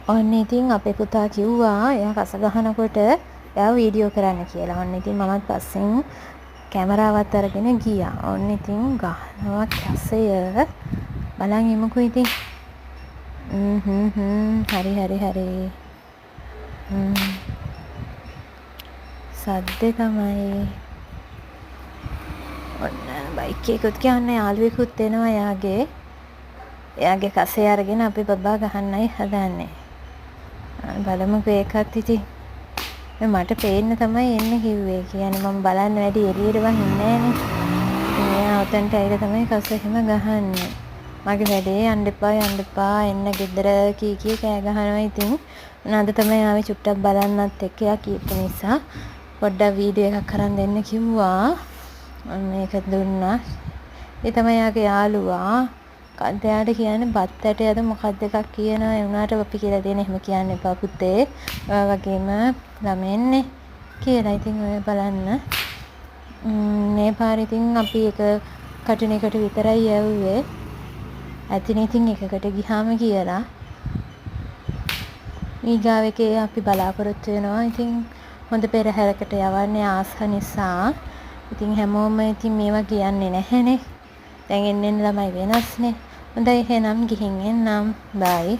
ඔන්න ඉතින් අපේ පුතා කිව්වා එයා කස ගහනකොට එයා වීඩියෝ කරන්න කියලා. ඔන්න ඉතින් මමත් පස්සෙන් කැමරාවත් අරගෙන ගියා. ඔන්න ඉතින් ගහනවා කසය. බලන් ඉමුකෝ ඉතින්. හරි. සද්දේ තමයි. ඔන්න බයික් එකකුත් කියන්නේ යාළුවෙකුත් එනවා එයාගේ කසේ අරගෙන අපි බබා ගහන්නයි හදන්නේ. බලමුකෝ ඒකත් ඉතින්. මට පේන්න තමයි එන්න කිව්වේ. කියන්නේ මම බලන්න වැඩි එළියට වහින්නේ නෑනේ. එයා ඔතනට ඇවිල්ලා තමයි කස එහෙම ගහන්නේ. මගේ වැඩේ යන්න එපා එන්න ගෙදර කී කෑ ගහනවා. ඉතින් අද තමයි ආවේ චුට්ටක් බලන්නත් එක්ක එයා කියපු නිසා පොඩ්ඩක් වීඩියෝ එකක් කරන් දෙන්න කිව්වා. මේක දුන්නා. ඒ තමයි යාගේ යාළුවා. කද්දයාට කියන්නේ බත් ඇටයද මොකක්ද එකක් කියනවා. ඒ උනාට අපි කියලා දෙන එහෙම කියන්න එපා පුතේ. ඔය වගේම ළමෙන්නේ කියලා. ඉතින් ඔය බලන්න. මේ පාර ඉතින් අපි එක කටුනකට විතරයි යවුවේ. ඇතින් ඉතින් එකකට ගියාම කියලා. ඊගාව එකේ අපි බලාපොරොත්තු වෙනවා. ඉතින් හොඳ පෙරහැරකට යවන්නේ ආස නිසා. ඉතින් හැමෝම ඉතින් මේවා කියන්නේ නැහැනේ. දැන් එන්න ළමයි වෙනස්නේ. හොඳයි එහෙනම් ගිහින් එන්නම්. බයි.